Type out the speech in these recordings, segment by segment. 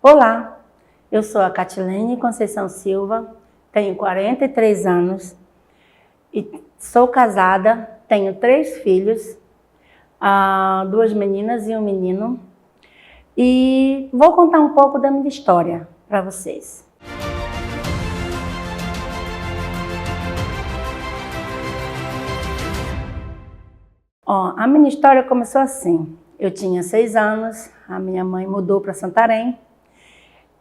Olá, eu sou a Catilene Conceição Silva, tenho 43 anos e sou casada, tenho 3 filhos, 2 meninas e um menino, e vou contar um pouco da minha história para vocês. A minha história começou assim. Eu tinha 6 anos, a minha mãe mudou para Santarém,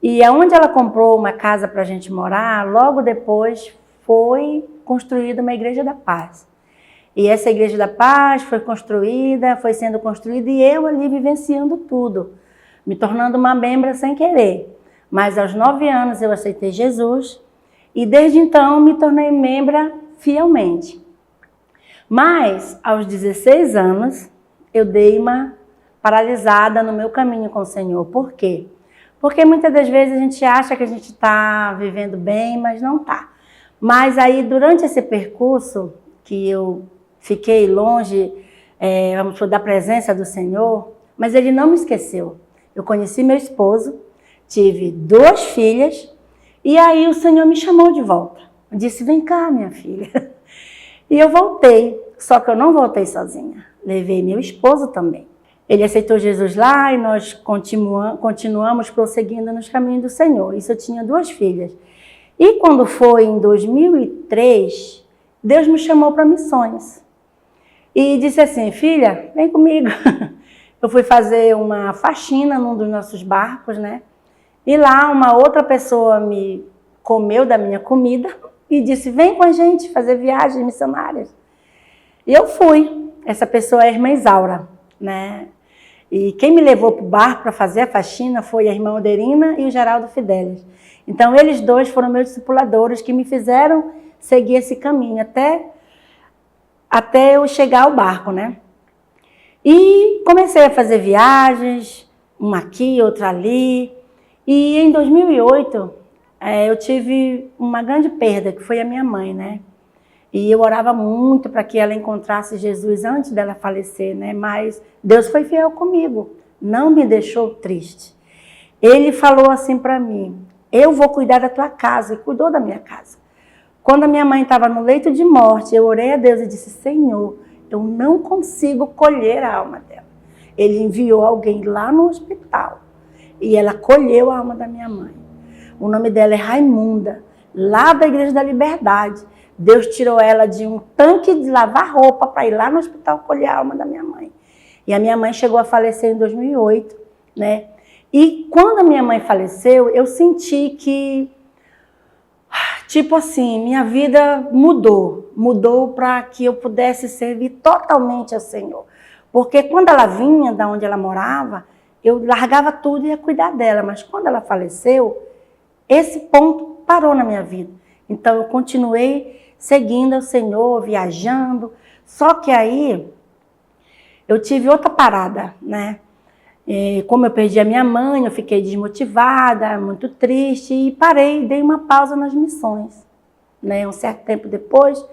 e aonde ela comprou uma casa para a gente morar, logo depois foi construída uma Igreja da Paz. E essa Igreja da Paz foi sendo construída e eu ali vivenciando tudo, me tornando uma membra sem querer. Mas aos 9 anos eu aceitei Jesus e desde então me tornei membra fielmente. Mas aos 16 anos eu dei uma paralisada no meu caminho com o Senhor. Por quê? Porque muitas das vezes a gente acha que a gente está vivendo bem, mas não está. Mas aí, durante esse percurso, que eu fiquei longe, da presença do Senhor, mas Ele não me esqueceu. Eu conheci meu esposo, tive 2 filhas, e aí o Senhor me chamou de volta. Disse, vem cá, minha filha. E eu voltei, só que eu não voltei sozinha. Levei meu esposo também. Ele aceitou Jesus lá e nós continuamos prosseguindo nos caminhos do Senhor. Isso eu tinha 2 filhas. E quando foi em 2003, Deus me chamou para missões. E disse assim, filha, vem comigo. Eu fui fazer uma faxina num dos nossos barcos, né? E lá uma outra pessoa me comeu da minha comida e disse, vem com a gente fazer viagens missionárias. E eu fui. Essa pessoa é a irmã Isaura, né? E quem me levou para o barco para fazer a faxina foi a irmã Oderina e o Geraldo Fidelis. Então, eles 2 foram meus discipuladores que me fizeram seguir esse caminho até eu chegar ao barco, né? E comecei a fazer viagens, uma aqui, outra ali. E em 2008, eu tive uma grande perda, que foi a minha mãe, né? E eu orava muito para que ela encontrasse Jesus antes dela falecer, né? Mas Deus foi fiel comigo, não me deixou triste. Ele falou assim para mim, eu vou cuidar da tua casa, e cuidou da minha casa. Quando a minha mãe estava no leito de morte, eu orei a Deus e disse, Senhor, eu não consigo colher a alma dela. Ele enviou alguém lá no hospital e ela colheu a alma da minha mãe. O nome dela é Raimunda, lá da Igreja da Liberdade. Deus tirou ela de um tanque de lavar roupa para ir lá no hospital colher a alma da minha mãe. E a minha mãe chegou a falecer em 2008, né? E quando a minha mãe faleceu, eu senti que, tipo assim, minha vida mudou. Mudou para que eu pudesse servir totalmente ao Senhor. Porque quando ela vinha de onde ela morava, eu largava tudo e ia cuidar dela. Mas quando ela faleceu, esse ponto parou na minha vida. Então eu continuei seguindo ao Senhor, viajando. Só que aí eu tive outra parada, né? Como eu perdi a minha mãe, eu fiquei desmotivada, muito triste e parei, dei uma pausa nas missões, né? Um certo tempo depois.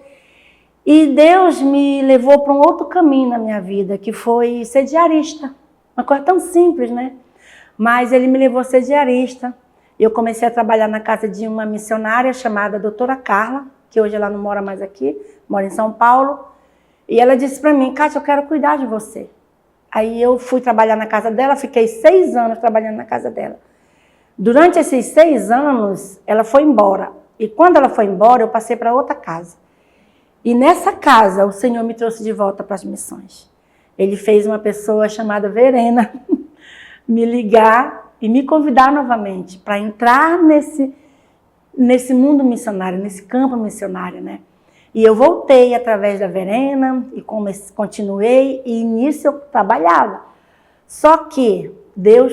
E Deus me levou para um outro caminho na minha vida, que foi ser diarista. Uma coisa tão simples, né? Mas Ele me levou a ser diarista. Eu comecei a trabalhar na casa de uma missionária chamada doutora Carla, que hoje ela não mora mais aqui, mora em São Paulo. E ela disse para mim, Cátia, eu quero cuidar de você. Aí eu fui trabalhar na casa dela, fiquei 6 anos trabalhando na casa dela. Durante esses 6 anos, ela foi embora. E quando ela foi embora, eu passei para outra casa. E nessa casa, o Senhor me trouxe de volta para as missões. Ele fez uma pessoa chamada Verena me ligar e me convidar novamente para entrar nesse mundo missionário, nesse campo missionário, né? E eu voltei através da Verena e continuei e nisso eu trabalhava. Só que Deus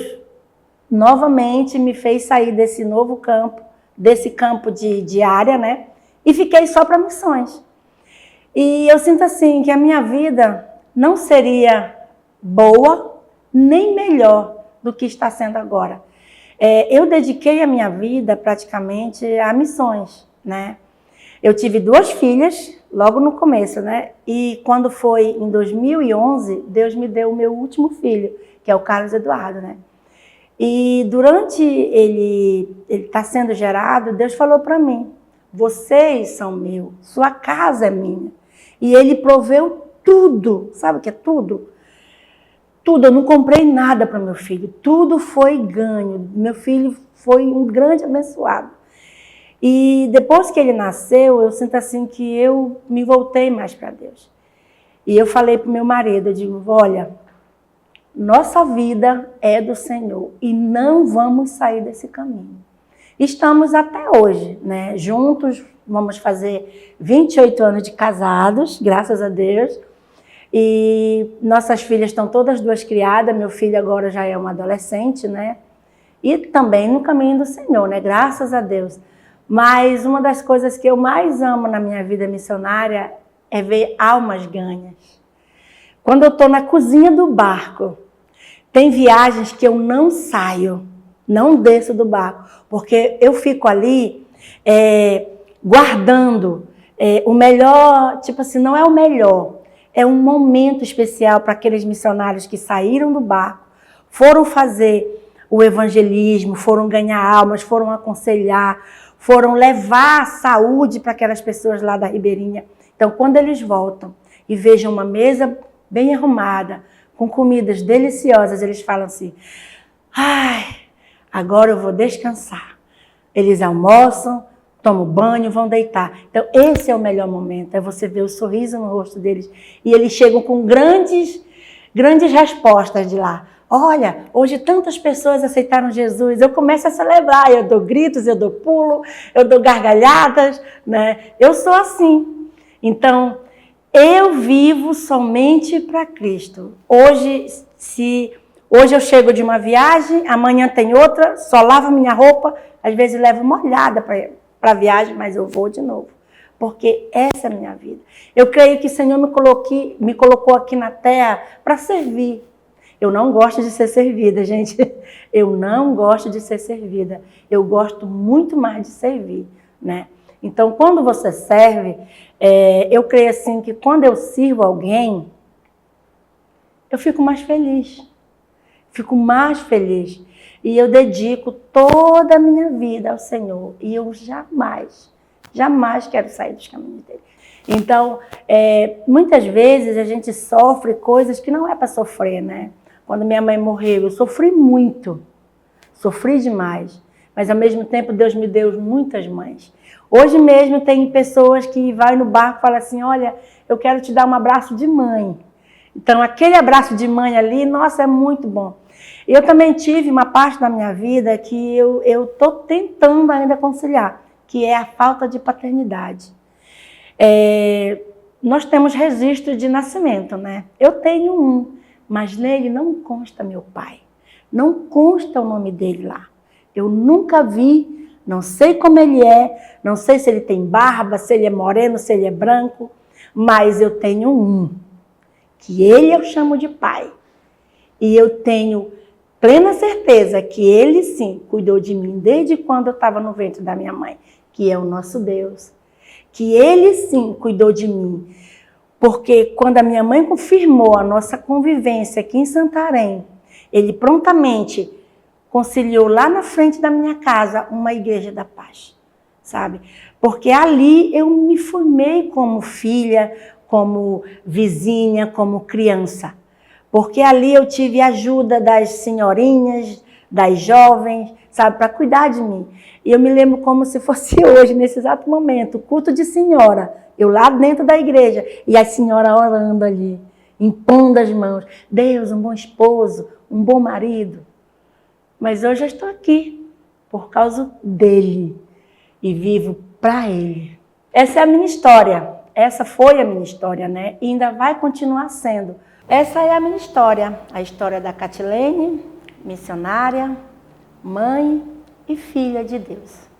novamente me fez sair desse novo campo, desse campo de área, né? E fiquei só para missões. E eu sinto assim que a minha vida não seria boa nem melhor do que está sendo agora. Eu dediquei a minha vida praticamente a missões, né? Eu tive 2 filhas logo no começo, né? E quando foi em 2011, Deus me deu o meu último filho, que é o Carlos Eduardo, né? E durante ele está sendo gerado, Deus falou para mim, vocês são meus, sua casa é minha. E ele proveu tudo, sabe o que é tudo? Tudo, eu não comprei nada para meu filho, tudo foi ganho. Meu filho foi um grande abençoado. E depois que ele nasceu, eu sinto assim que eu me voltei mais para Deus. E eu falei para o meu marido, eu digo, olha, nossa vida é do Senhor e não vamos sair desse caminho. Estamos até hoje, né? Juntos, vamos fazer 28 anos de casados, graças a Deus. E nossas filhas estão todas duas criadas, meu filho agora já é um adolescente, né? E também no caminho do Senhor, né? Graças a Deus. Mas uma das coisas que eu mais amo na minha vida missionária é ver almas ganhas. Quando eu estou na cozinha do barco, tem viagens que eu não saio, não desço do barco, porque eu fico ali guardando o melhor, tipo assim, não é o melhor, é um momento especial para aqueles missionários que saíram do barco, foram fazer o evangelismo, foram ganhar almas, foram aconselhar, foram levar saúde para aquelas pessoas lá da Ribeirinha. Então, quando eles voltam e vejam uma mesa bem arrumada, com comidas deliciosas, eles falam assim, ai, agora eu vou descansar. Eles almoçam, tomam banho, vão deitar. Então, esse é o melhor momento, é você ver o sorriso no rosto deles. E eles chegam com grandes respostas de lá. Olha, hoje tantas pessoas aceitaram Jesus, eu começo a celebrar, eu dou gritos, eu dou pulo, eu dou gargalhadas, né? Eu sou assim. Então, eu vivo somente para Cristo. Hoje eu chego de uma viagem, amanhã tem outra, só lavo minha roupa, às vezes levo uma olhada para a viagem, mas eu vou de novo. Porque essa é a minha vida. Eu creio que o Senhor me colocou aqui na terra para servir. Eu não gosto de ser servida, gente. Eu não gosto de ser servida. Eu gosto muito mais de servir, né? Então, quando você serve, eu creio assim que quando eu sirvo alguém, eu fico mais feliz. Fico mais feliz. E eu dedico toda a minha vida ao Senhor. E eu jamais quero sair dos caminhos dele. Então, muitas vezes a gente sofre coisas que não é para sofrer, né? Quando minha mãe morreu, eu sofri muito. Sofri demais. Mas, ao mesmo tempo, Deus me deu muitas mães. Hoje mesmo tem pessoas que vai no barco e falam assim, olha, eu quero te dar um abraço de mãe. Então, aquele abraço de mãe ali, nossa, é muito bom. Eu também tive uma parte da minha vida que eu estou tentando ainda conciliar, que é a falta de paternidade. Nós temos registro de nascimento, né? Eu tenho um, mas nele não consta meu pai. Não consta o nome dele lá. Eu nunca vi, não sei como ele é, não sei se ele tem barba, se ele é moreno, se ele é branco, mas eu tenho um, que ele eu chamo de pai. E eu tenho plena certeza que ele sim cuidou de mim desde quando eu estava no ventre da minha mãe, que é o nosso Deus. Que ele sim cuidou de mim. Porque quando a minha mãe confirmou a nossa convivência aqui em Santarém, ele prontamente conciliou lá na frente da minha casa uma igreja da paz, sabe? Porque ali eu me formei como filha, como vizinha, como criança. Porque ali eu tive a ajuda das senhorinhas, das jovens, sabe, para cuidar de mim. E eu me lembro como se fosse hoje, nesse exato momento, culto de senhora, eu lá dentro da igreja, e a senhora orando ali, impondo as mãos. Deus, um bom esposo, um bom marido. Mas hoje eu estou aqui, por causa dele, e vivo para ele. Essa é a minha história, essa foi a minha história, né? E ainda vai continuar sendo. Essa é a minha história, a história da Catilene, missionária, mãe e filha de Deus.